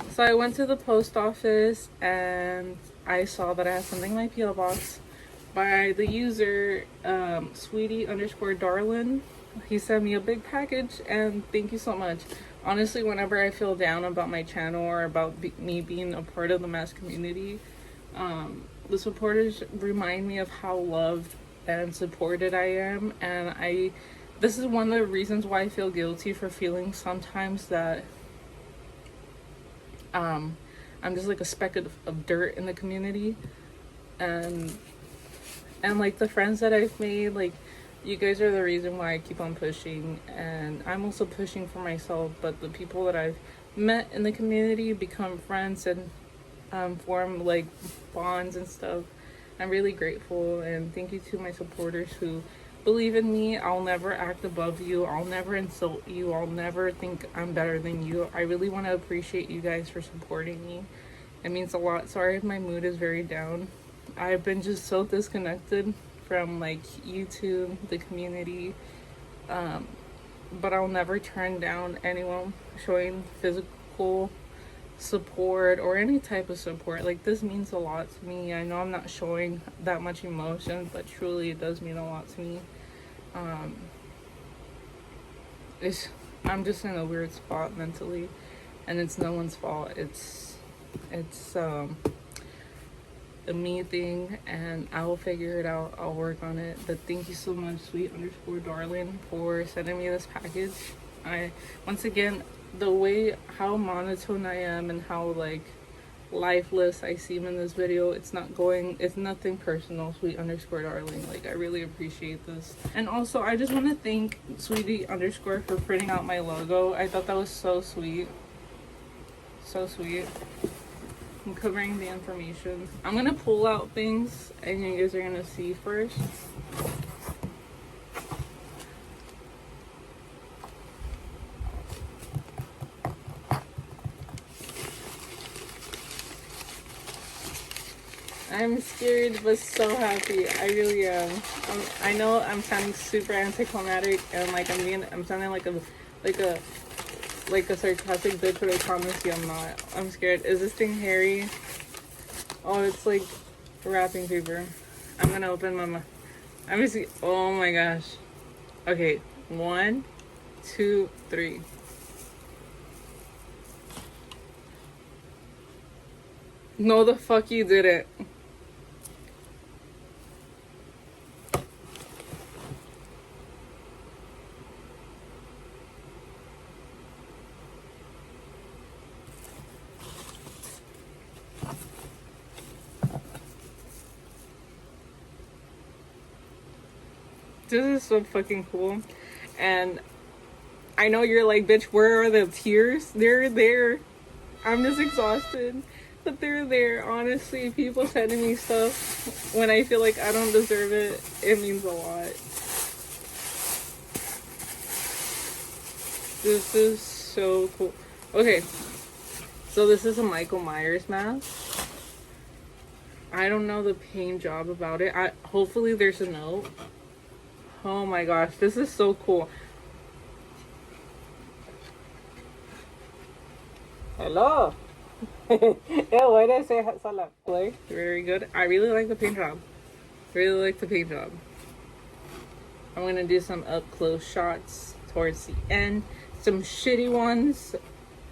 So I went to the post office and I saw that I had something in my PO box by the user sweetie underscore darlin. He sent me a big package and thank you so much. Honestly, whenever I feel down about my channel or about me being a part of the mass community, the supporters remind me of how loved and supported I am. And this is one of the reasons why I feel guilty for feeling sometimes that I'm just like a speck of dirt in the community. And like the friends that I've made, like you guys are the reason why I keep on pushing, and I'm also pushing for myself. But the people that I've met in the community become friends and form like bonds and stuff. I'm really grateful, and thank you to my supporters who believe in me. I'll never act above you. I'll never insult you. I'll never think I'm better than you. I really want to appreciate you guys for supporting me. It means a lot. Sorry if my mood is very down. I've been just so disconnected from like YouTube, the community, but I'll never turn down anyone showing physical support or any type of support. Like this means a lot to me. I know I'm not showing that much emotion, but truly it does mean a lot to me. I'm just in a weird spot mentally, and it's no one's fault. It's a me thing, and I will figure it out. I'll work on it. But thank you so much, sweet underscore darling, for sending me this package. Once again, the way how monotone I am and how like lifeless I seem in this video, it's nothing personal, sweet underscore darling. Like I really appreciate this. And also I just want to thank sweetie underscore for printing out my logo. I thought that was so sweet. So sweet. I'm covering the information. I'm gonna pull out things and you guys are gonna see first. I'm scared but so happy. I really am. I know I'm sounding super anticlimactic and like I'm sounding like a sarcastic bitch, but I promise you I'm not. I'm scared. Is this thing hairy? Oh, it's like wrapping paper. I'm gonna open my mouth. I'm gonna see. Oh my gosh. Okay, 1, 2, 3. No, the fuck you didn't. This is so fucking cool. And I know you're like, bitch, where are the tears? They're there. I'm just exhausted. But they're there. Honestly, people sending me stuff when I feel like I don't deserve it, it means a lot. This is so cool. Okay. So this is a Michael Myers mask. I don't know the paint job about it. Hopefully there's a note. Oh my gosh, this is so cool. Hello. Very good. I really like the paint job. Really like the paint job. I'm gonna do some up close shots towards the end. Some shitty ones.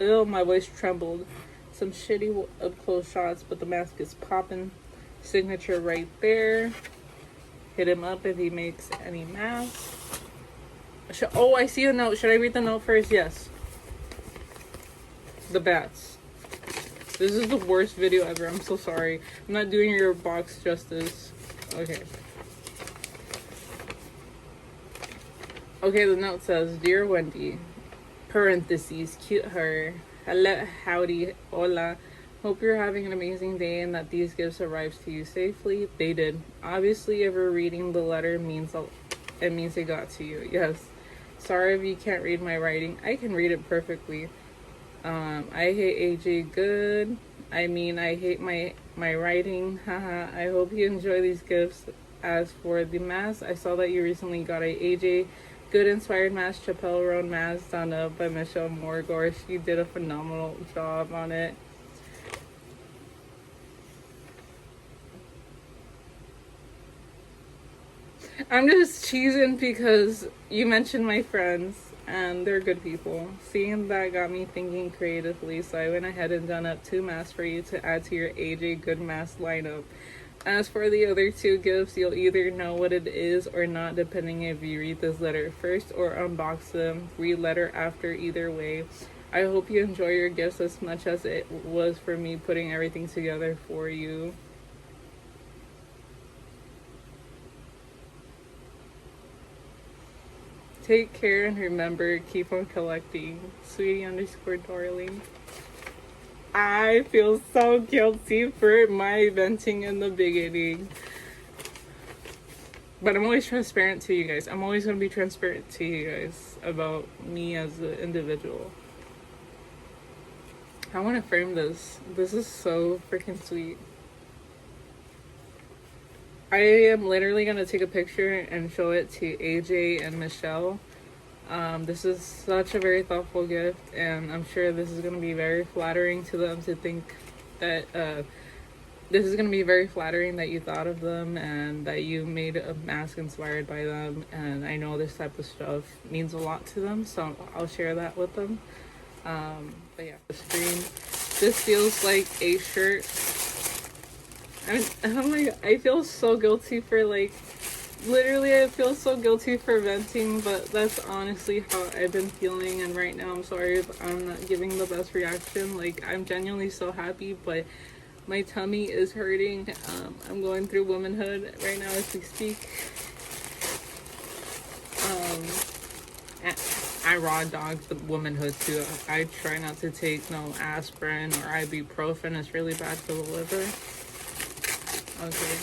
Oh, my voice trembled. Some shitty up close shots, but the mask is popping. Signature right there. Hit him up if he makes any masks. Oh, I see a note. Should I read the note first? Yes. The bats. This is the worst video ever. I'm so sorry. I'm not doing your box justice. Okay. Okay, the note says, Dear Wendy, parentheses, cute her. Hello, howdy, hola. Hope you're having an amazing day and that these gifts arrived to you safely. They did. Obviously, if you're reading the letter, it means they got to you. Yes. Sorry if you can't read my writing. I can read it perfectly. I hate AJ good. I mean, I hate my writing. Haha. I hope you enjoy these gifts. As for the mask, I saw that you recently got a AJ Good Inspired Mask Chappelle Roan Mask done up by Michelle Morgore. She did a phenomenal job on it. I'm just cheesing because you mentioned my friends and they're good people. Seeing that got me thinking creatively, so I went ahead and done up 2 masks for you to add to your AJ Good Mask lineup. As for the other 2 gifts, you'll either know what it is or not, depending if you read this letter first or unbox them. Read letter after, either way. I hope you enjoy your gifts as much as it was for me putting everything together for you. Take care and remember, keep on collecting. Sweetie_darling. I feel so guilty for my venting in the beginning. But I'm always transparent to you guys. I'm always going to be transparent to you guys about me as an individual. I want to frame this. This is so freaking sweet. I am literally going to take a picture and show it to AJ and Michelle. This is such a very thoughtful gift, and I'm sure this is going to be very flattering to them to think that this is going to be very flattering that you thought of them and that you made a mask inspired by them. And I know this type of stuff means a lot to them, so I'll share that with them. But yeah, the screen. This feels like a shirt. I feel so guilty for literally I feel so guilty for venting, but that's honestly how I've been feeling. And right now I'm sorry if I'm not giving the best reaction. I'm genuinely so happy, but my tummy is hurting. I'm going through womanhood right now as we speak. I raw dog the womanhood too. I try not to take no aspirin or ibuprofen. It's really bad for the liver. Okay.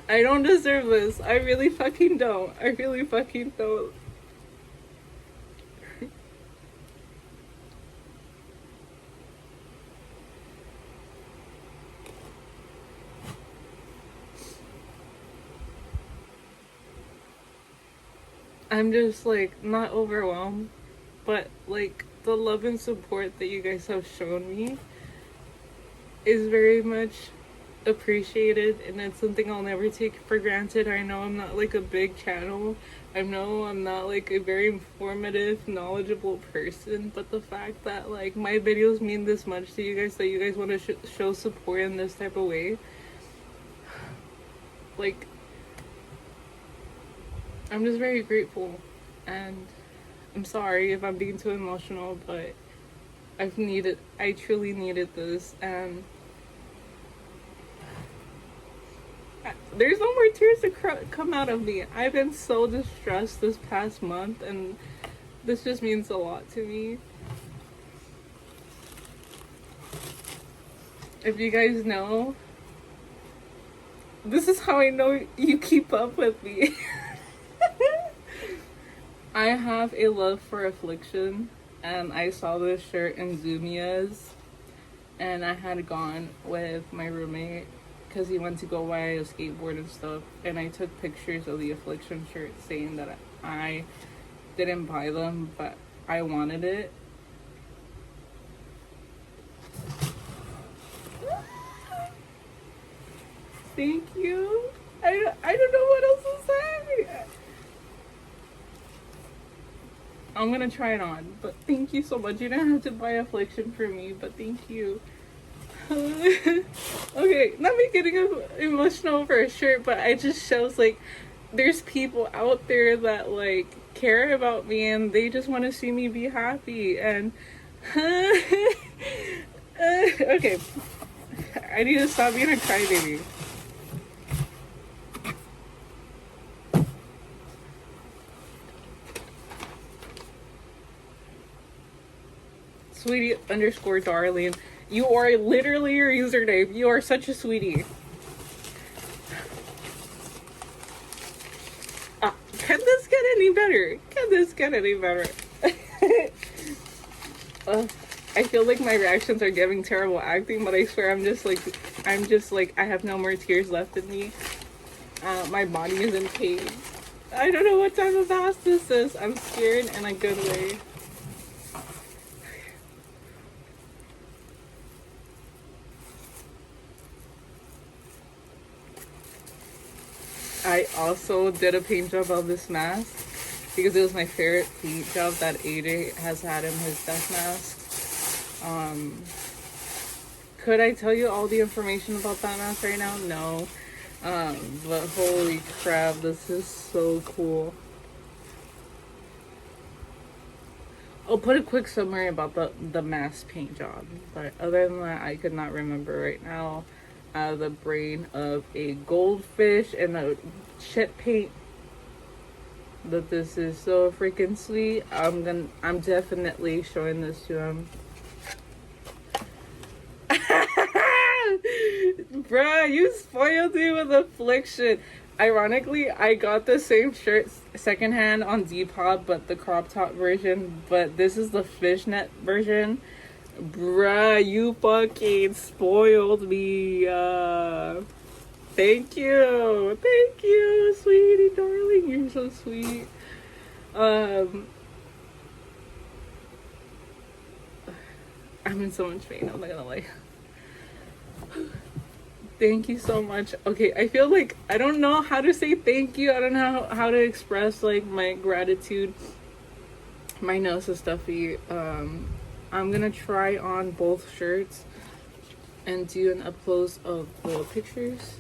I don't deserve this. I really fucking don't. I really fucking don't. I'm just not overwhelmed, but the love and support that you guys have shown me is very much appreciated, and it's something I'll never take for granted. I know I'm not a big channel. I know I'm not a very informative, knowledgeable person, but the fact that my videos mean this much to you guys, that you guys want to show support in this type of way, I'm just very grateful. And I'm sorry if I'm being too emotional, but I truly needed this. And there's no more tears to come out of me. I've been so distressed this past month, and this just means a lot to me. If you guys know, this is how I know you keep up with me. I have a love for affliction, and I saw this shirt in Zumia's, and I had gone with my roommate because he went to go buy a skateboard and stuff, and I took pictures of the affliction shirt saying that I didn't buy them, but I wanted it. Thank you. I don't know what else to say. I'm gonna try it on, but thank you so much. You didn't have to buy affliction for me, but thank you. Okay, not me getting emotional over a shirt, but it just shows there's people out there that care about me, and they just want to see me be happy. And okay, I need to stop being a crybaby. Sweetie underscore darling. You are literally your username. You are such a sweetie. Can this get any better? Can this get any better? I feel like my reactions are giving terrible acting, but I swear I'm just like, I have no more tears left in me. My body is in pain. I don't know what type of ass this is. I'm scared in a good way. I also did a paint job of this mask because it was my favorite paint job that AJ has had in his death mask. Could I tell you all the information about that mask right now? No. But holy crap, this is so cool. I'll put a quick summary about the mask paint job. But other than that, I could not remember right now. Out of the brain of a goldfish and a shit paint. But this is so freaking sweet. I'm definitely showing this to him. Bruh, you spoiled me with affliction. Ironically, I got the same shirt secondhand on Depop, but the crop top version. But this is the fishnet version. Bruh, you fucking spoiled me. Thank you. Thank you, sweetie darling. You're so sweet. I'm in so much pain, I'm not gonna lie. Thank you so much. Okay, I feel like I don't know how to say thank you. I don't know how to express like my gratitude. My nose is stuffy. I'm gonna try on both shirts and do an up close of the pictures.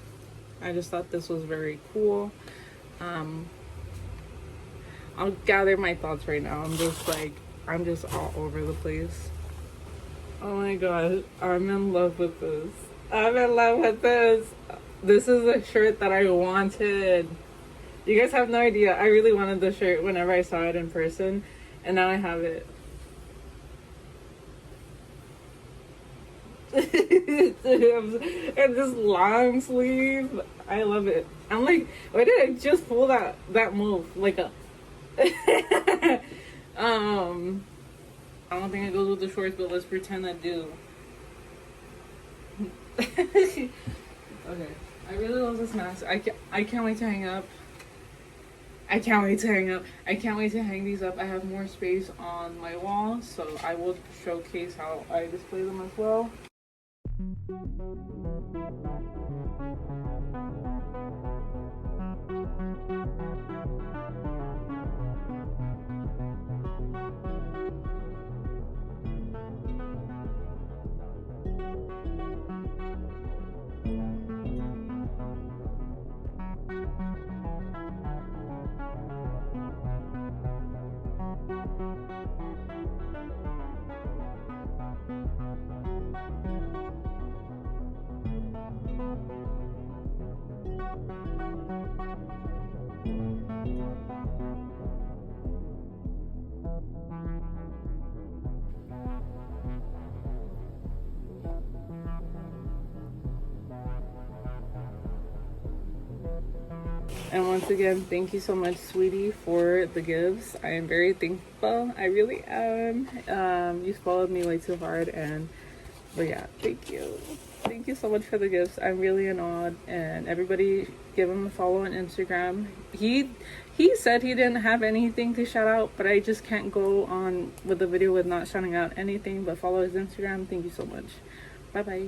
I just thought this was very cool. I'll gather my thoughts right now. I'm just all over the place. Oh my god, I'm in love with this. I'm in love with this. This is a shirt that I wanted. You guys have no idea. I really wanted the shirt whenever I saw it in person, and now I have it. And this long sleeve, I love it. I'm like, why did I just pull that move like a I don't think it goes with the shorts, but let's pretend I do. Okay, I really love this mask. I can't wait to hang up. I can't wait to hang these up. I have more space on my wall, so I will showcase how I display them as well. And once again, thank you so much, sweetie, for the gifts. I am very thankful. I really am. You followed me way too hard, but yeah, thank you. Thank you so much for the gifts. I'm really in awe. And everybody, give him a follow on Instagram. He said he didn't have anything to shout out, but I just can't go on with the video with not shouting out anything. But follow his Instagram. Thank you so much. Bye bye.